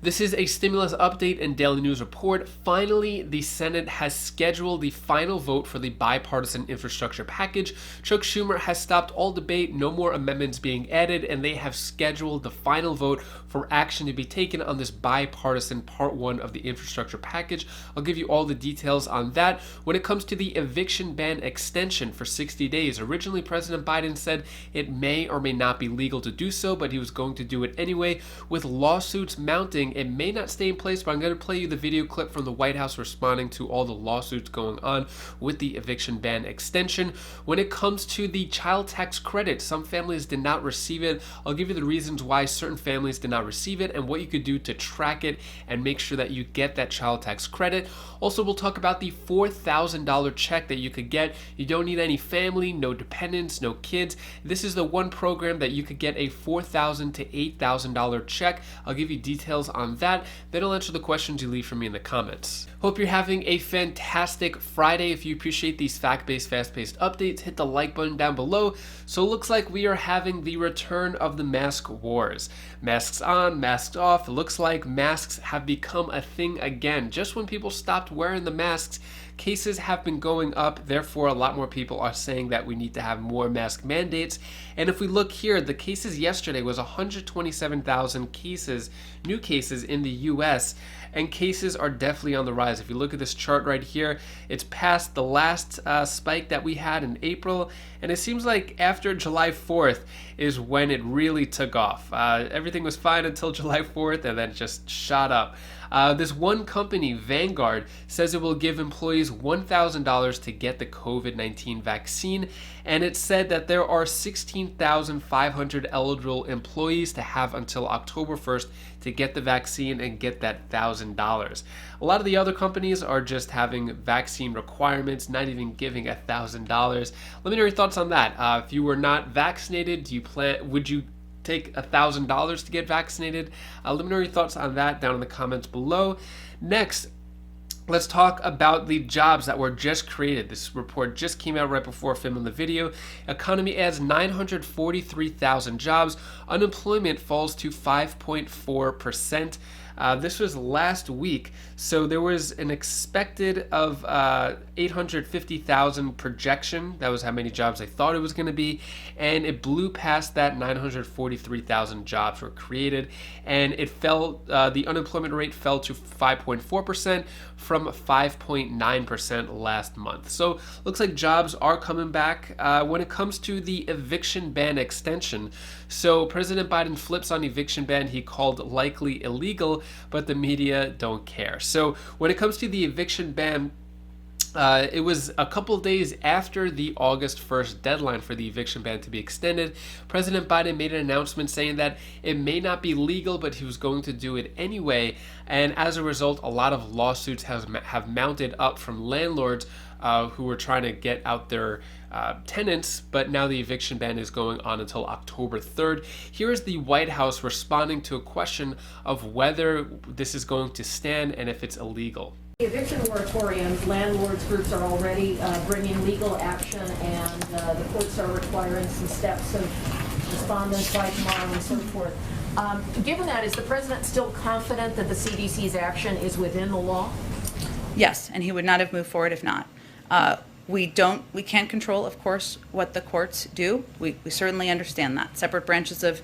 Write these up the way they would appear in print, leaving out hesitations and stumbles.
This is a stimulus update and daily news report. Finally, the Senate has scheduled the final vote for the bipartisan infrastructure package. Chuck Schumer has stopped all debate, no more amendments being added, and they have scheduled the final vote for action to be taken on this bipartisan part one of the infrastructure package. I'll give you all the details on that. When it comes to the eviction ban extension for 60 days, originally President Biden said it may or may not be legal to do so, but he was going to do it anyway. With lawsuits mounting, it may not stay in place, but I'm going to play you the video clip from the White House responding to all the lawsuits going on with the eviction ban extension. When it comes to the child tax credit, some families did not receive it. I'll give you the reasons why certain families did not receive it and what you could do to track it and make sure that you get that child tax credit. Also, we'll talk about the $4,000 check that you could get. You don't need any family, no dependents, no kids. This is the one program that you could get a $4,000 to $8,000 check. I'll give you details on that. Then I'll answer the questions you leave for me in the comments. Hope you're having a fantastic Friday. If you appreciate these fact-based, fast-paced updates, hit the like button down below. So it looks like we are having the return of the mask wars. Masks on, masks off. It looks like masks have become a thing again. Just when people stopped wearing the masks, cases have been going up. Therefore, a lot more people are saying that we need to have more mask mandates. And if we look here, the cases yesterday was 127,000 cases, new cases in the US, and cases are definitely on the rise. If you look at this chart right here, it's past the last spike that we had in April, and it seems like after July 4th is when it really took off. Everything was fine until July 4th, and then it just shot up. This one company, Vanguard, says it will give employees $1,000 to get the COVID-19 vaccine, and it said that there are 16,500 eligible employees to have until October 1st to get the vaccine and get that $1,000. A lot of the other companies are just having vaccine requirements, not even giving $1,000. Let me know your thoughts on that. If you were not vaccinated, would you take $1,000 to get vaccinated? Let me know your thoughts on that down in the comments below. Next, let's talk about the jobs that were just created. This report just came out right before filming the video. Economy adds 943,000 jobs. Unemployment falls to 5.4%. This was last week, so there was an expected of 850,000 projection. That was how many jobs they thought it was going to be, and it blew past that. 943,000 jobs were created, and it fell. The unemployment rate fell to 5.4% from 5.9% last month. So looks like jobs are coming back. When it comes to the eviction ban extension, so President Biden flips on eviction ban. He called likely illegal, but the media don't care. So when it comes to the eviction ban, it was a couple of days after the August 1st deadline for the eviction ban to be extended. President Biden made an announcement saying that it may not be legal, but he was going to do it anyway. And as a result, a lot of lawsuits have mounted up from landlords who were trying to get out their tenants, but now the eviction ban is going on until October 3rd. Here is the White House responding to a question of whether this is going to stand and if it's illegal. The eviction moratorium, landlords groups are already bringing legal action, and the courts are requiring some steps of respondents by tomorrow and so forth. Given that, is the president still confident that the CDC's action is within the law? Yes, and he would not have moved forward if not. We can't control, of course, what the courts do. We certainly understand that. Separate branches of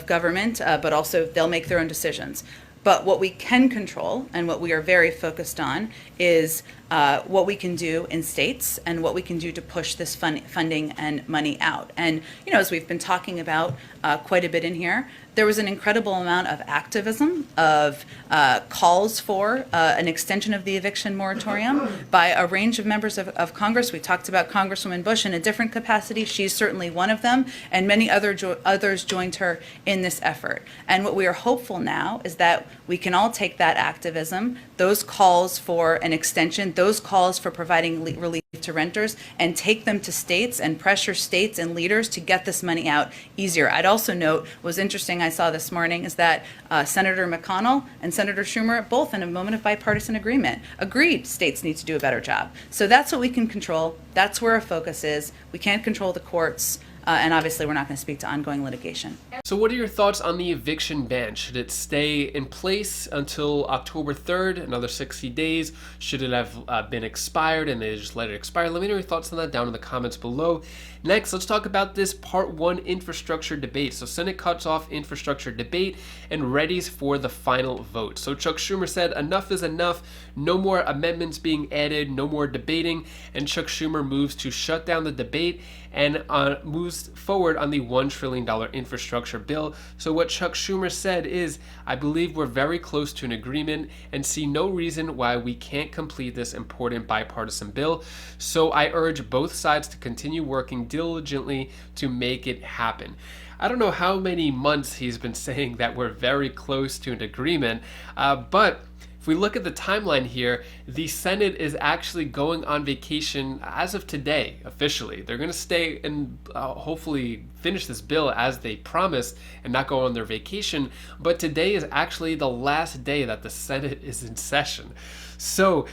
government, but also they'll make their own decisions. But what we can control and what we are very focused on is what we can do in states and what we can do to push this funding and money out. And, you know, as we've been talking about quite a bit in here, there was an incredible amount of activism, of calls for an extension of the eviction moratorium by a range of members of Congress. We talked about Congresswoman Bush in a different capacity. She's certainly one of them, and many others joined her in this effort. And what we are hopeful now is that we can all take that activism, those calls for an extension, those calls for providing relief to renters, and take them to states and pressure states and leaders to get this money out easier. I'd also note, was interesting I saw this morning, is that Senator McConnell and Senator Schumer, both in a moment of bipartisan agreement, agreed states need to do a better job. So that's what we can control. That's where our focus is. We can't control the courts. And obviously, we're not going to speak to ongoing litigation. So what are your thoughts on the eviction ban? Should it stay in place until October 3rd, another 60 days? Should it have been expired and they just let it expire? Let me know your thoughts on that down in the comments below. Next, let's talk about this Part 1 infrastructure debate. So Senate cuts off infrastructure debate and readies for the final vote. So Chuck Schumer said enough is enough, no more amendments being added, no more debating, and Chuck Schumer moves to shut down the debate and moves forward on the $1 trillion infrastructure bill. So what Chuck Schumer said is, I believe we're very close to an agreement and see no reason why we can't complete this important bipartisan bill. So I urge both sides to continue working diligently to make it happen. I don't know how many months he's been saying that we're very close to an agreement, but if we look at the timeline here, the Senate is actually going on vacation as of today, officially. They're going to stay and hopefully finish this bill as they promised and not go on their vacation. But today is actually the last day that the Senate is in session. So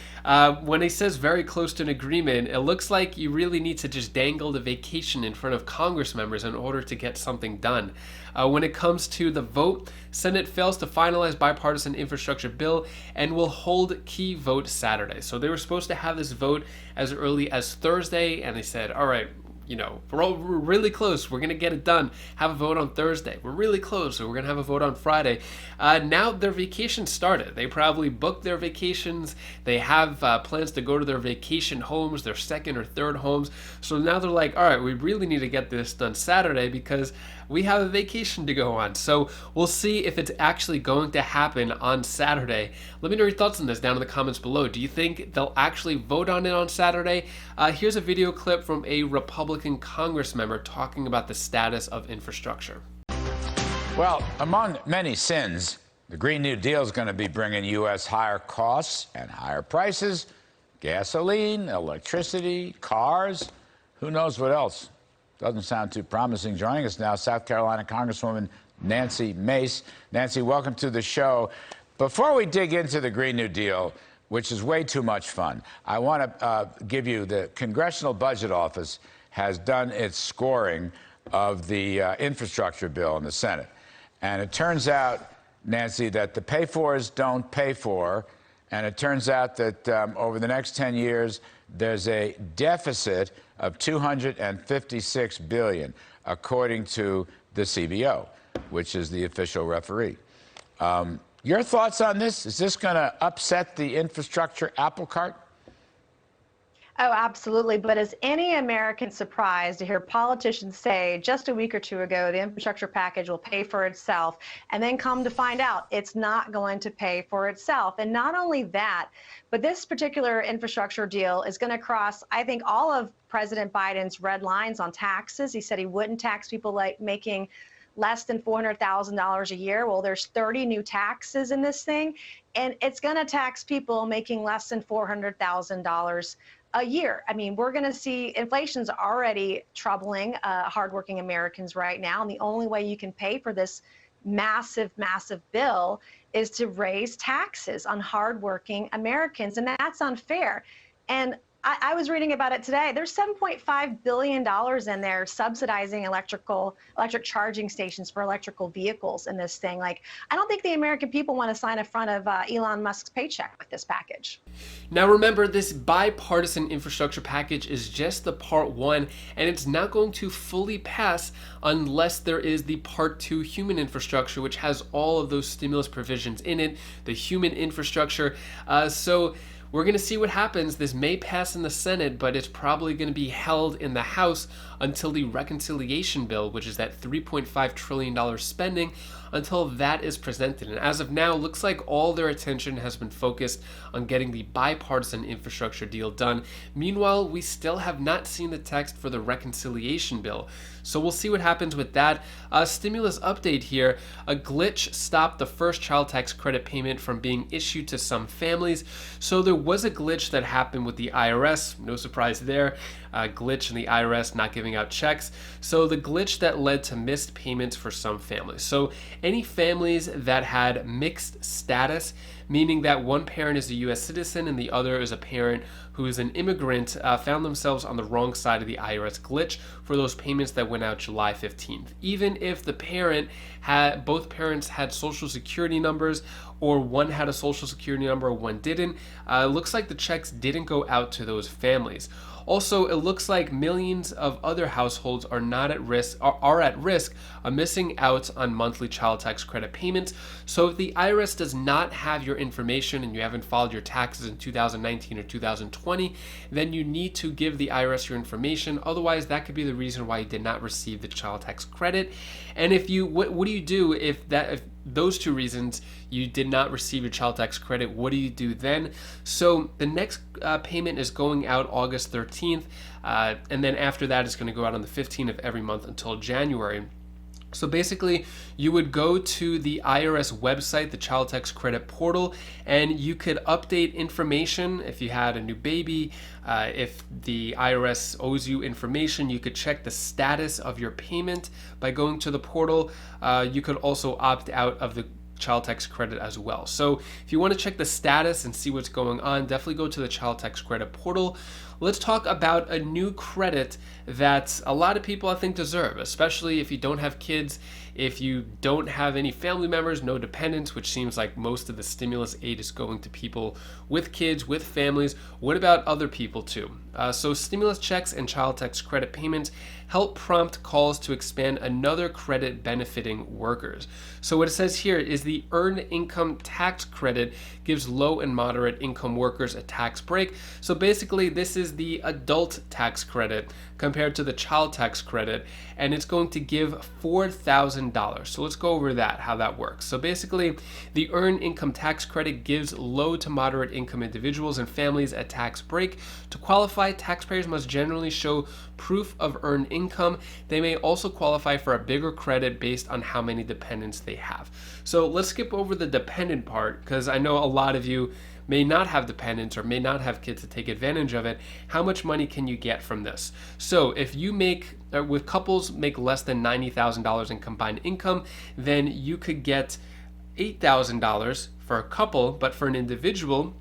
when he says very close to an agreement, it looks like you really need to just dangle the vacation in front of Congress members in order to get something done. When it comes to the vote, Senate fails to finalize bipartisan infrastructure bill and will hold key vote Saturday. So they were supposed to have this vote as early as Thursday, and they said, all right, you know, we're really close. We're going to get it done. Have a vote on Thursday. We're really close. So we're going to have a vote on Friday. Now their vacation started. They probably booked their vacations. They have plans to go to their vacation homes, their second or third homes. So now they're like, all right, we really need to get this done Saturday because we have a vacation to go on. So we'll see if it's actually going to happen on Saturday. Let me know your thoughts on this down in the comments below. Do you think they'll actually vote on it on Saturday? Here's a video clip from a Republican Congress member talking about the status of infrastructure. Well, among many sins, the Green New Deal is going to be bringing U.S. higher costs and higher prices, gasoline, electricity, cars, who knows what else. Doesn't sound too promising. Joining us now, South Carolina Congresswoman Nancy Mace. Nancy, welcome to the show. Before we dig into the Green New Deal, which is way too much fun, I want to give you the Congressional Budget Office has done its scoring of the infrastructure bill in the Senate. And it turns out, Nancy, that the pay-fors don't pay for, and it turns out that over the next 10 years, there's a deficit of $256 billion, according to the CBO, which is the official referee. Your thoughts on this? Is this going to upset the infrastructure apple cart? Oh, absolutely. But is any American surprised to hear politicians say just a week or two ago the infrastructure package will pay for itself, and then come to find out it's not going to pay for itself? And not only that, but this particular infrastructure deal is going to cross, I think, all of President Biden's red lines on taxes. He said he wouldn't tax people like making less than $400,000 a year. Well, there's 30 new taxes in this thing, and it's going to tax people making less than $400,000 a year. I mean, we're going to see inflation's already troubling hardworking Americans right now. And the only way you can pay for this massive, massive bill is to raise taxes on hardworking Americans. And that's unfair. And I was reading about it today. There's $7.5 billion in there subsidizing electric charging stations for electrical vehicles in this thing. Like, I don't think the American people want to sign in front of Elon Musk's paycheck with this package. Now remember, this bipartisan infrastructure package is just the Part 1, and it's not going to fully pass unless there is the Part 2 human infrastructure, which has all of those stimulus provisions in it, the human infrastructure. So we're going to see what happens. This may pass in the Senate, but it's probably going to be held in the House until the reconciliation bill, which is that $3.5 trillion spending, until that is presented. And as of now, looks like all their attention has been focused on getting the bipartisan infrastructure deal done. Meanwhile, we still have not seen the text for the reconciliation bill. So we'll see what happens with that. Stimulus update here. A glitch stopped the first child tax credit payment from being issued to some families. So there was a glitch that happened with the IRS. No surprise there. Glitch in the IRS not giving out checks. So the glitch that led to missed payments for some families. So any families that had mixed status, meaning that one parent is a U.S. citizen and the other is a parent who is an immigrant, found themselves on the wrong side of the IRS glitch for those payments that went out July 15th. Even if both parents had social security numbers, or one had a social security number, one didn't, it looks like the checks didn't go out to those families. Also, it looks like millions of other households are at risk of missing out on monthly child tax credit payments. So if the IRS does not have your information and you haven't filed your taxes in 2019 or 2020, then you need to give the IRS your information. Otherwise, that could be the reason why you did not receive the child tax credit. And if you, what do you do if those two reasons you did not receive your child tax credit? What do you do then? So the next payment is going out August 13th, and then after that it's going to go out on the 15th of every month until January. So basically, you would go to the IRS website, the Child Tax Credit Portal, and you could update information if you had a new baby. If the IRS owes you information, you could check the status of your payment by going to the portal. You could also opt out of the child tax credit as well. So if you want to check the status and see what's going on, definitely go to the Child Tax Credit Portal. Let's talk about a new credit that a lot of people I think deserve, especially if you don't have kids, if you don't have any family members, no dependents, which seems like most of the stimulus aid is going to people with kids, with families. What about other people too? So stimulus checks and child tax credit payments help prompt calls to expand another credit benefiting workers. So what it says here is the Earned Income Tax Credit gives low and moderate income workers a tax break. So basically this is the adult tax credit compared to the child tax credit, and it's going to give $4,000. So let's go over how that works. So basically, the Earned Income Tax Credit gives low to moderate income individuals and families a tax break. To qualify, taxpayers must generally show proof of earned income. They may also qualify for a bigger credit based on how many dependents they have. So let's skip over the dependent part, because I know a lot of you may not have dependents or may not have kids to take advantage of it. How much money can you get from this? So if you with couples make less than $90,000 in combined income, then you could get $8,000 for a couple, but for an individual,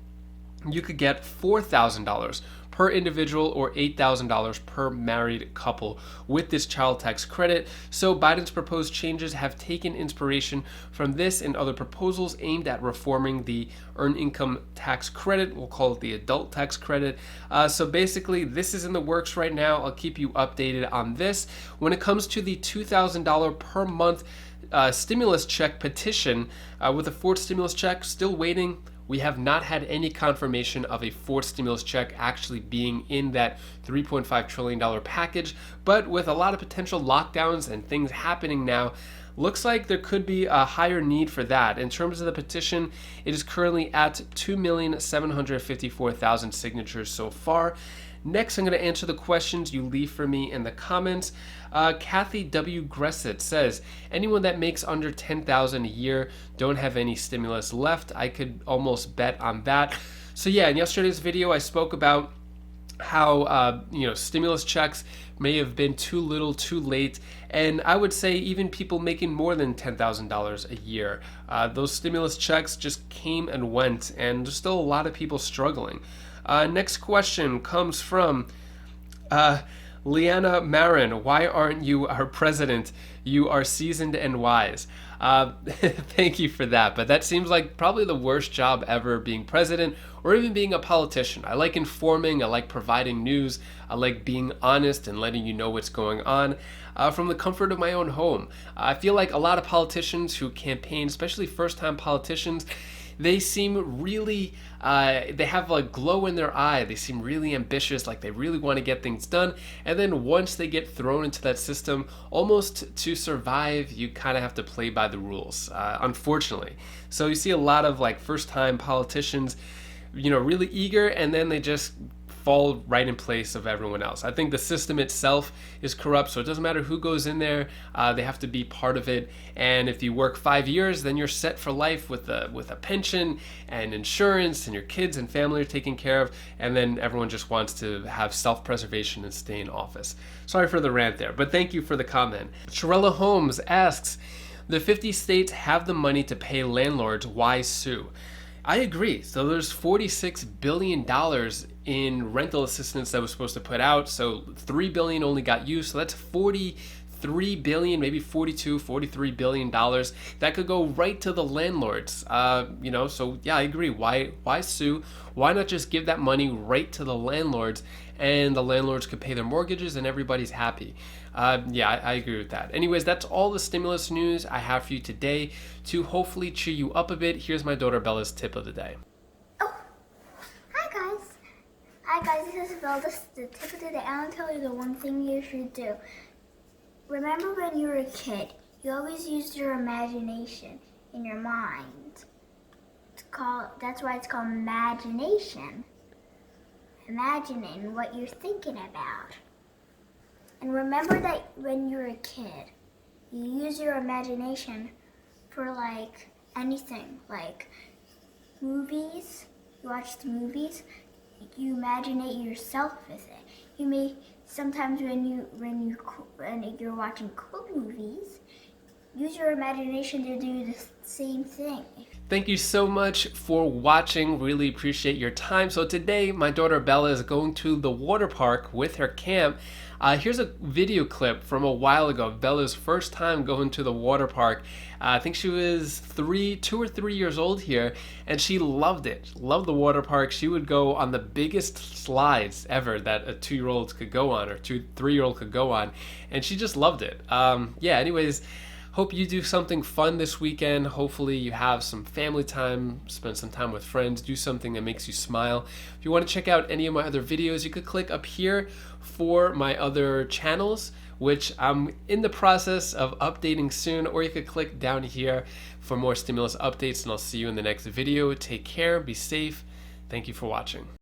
you could get $4,000 per individual or $8,000 per married couple with this child tax credit. So Biden's proposed changes have taken inspiration from this and other proposals aimed at reforming the Earned Income Tax Credit. We'll call it the adult tax credit. So basically, this is in the works right now. I'll keep you updated on this. When it comes to the $2,000 per month stimulus check petition, with a fourth stimulus check still waiting. We have not had any confirmation of a fourth stimulus check actually being in that $3.5 trillion package, but with a lot of potential lockdowns and things happening now, looks like there could be a higher need for that. In terms of the petition, it is currently at 2,754,000 signatures so far. Next, I'm going to answer the questions you leave for me in the comments. Kathy W. Gressett says, anyone that makes under $10,000 a year don't have any stimulus left. I could almost bet on that. So yeah, in yesterday's video, I spoke about how stimulus checks may have been too little, too late, and I would say even people making more than $10,000 a year, those stimulus checks just came and went, and there's still a lot of people struggling. Next question comes from Leanna Marin. Why aren't you our president? You are seasoned and wise. Thank you for that, but that seems like probably the worst job ever, being president or even being a politician. I like informing, I like providing news, I like being honest and letting you know what's going on from the comfort of my own home. I feel like a lot of politicians who campaign, especially first-time politicians, they seem really, they have a glow in their eye. They seem really ambitious, like they really want to get things done. And then once they get thrown into that system, almost to survive, you kind of have to play by the rules, unfortunately. So you see a lot of like first-time politicians, really eager, and then they just fall right in place of everyone else. I think the system itself is corrupt, so it doesn't matter who goes in there, they have to be part of it. And if you work 5 years, then you're set for life with a pension and insurance, and your kids and family are taken care of, and then everyone just wants to have self-preservation and stay in office. Sorry for the rant there, but thank you for the comment. Sharella Holmes asks, The 50 states have the money to pay landlords. Why sue? I agree. So there's $46 billion in rental assistance that was supposed to put out. So $3 billion only got used. So that's $43 billion, maybe $43 billion that could go right to the landlords. So yeah, I agree. Why sue? Why not just give that money right to the landlords, and the landlords could pay their mortgages and everybody's happy? I agree with that. Anyways, that's all the stimulus news I have for you today to hopefully cheer you up a bit. Here's my daughter Bella's tip of the day. Oh, hi guys. Hi guys, this is Bella. This is the tip of the day. I want to tell you the one thing you should do. Remember when you were a kid, you always used your imagination in your mind. That's why it's called imagination. Imagining what you're thinking about. And remember that when you were a kid, you use your imagination for like anything, like movies. You watch the movies, you imaginate yourself with it. You may sometimes when you're watching cool movies, use your imagination to do the same thing. Thank you so much for watching. Really appreciate your time. So today, my daughter Bella is going to the water park with her camp. Here's a video clip from a while ago of Bella's first time going to the water park. I think she was 2 or 3 years old here, and she loved it. Loved the water park. She would go on the biggest slides ever that a 2-year-old could go on, or 3-year-old could go on, and she just loved it. Anyways, hope you do something fun this weekend. Hopefully you have some family time, spend some time with friends, do something that makes you smile. If you want to check out any of my other videos, you could click up here for my other channels, which I'm in the process of updating soon, or you could click down here for more stimulus updates, and I'll see you in the next video. Take care, be safe. Thank you for watching.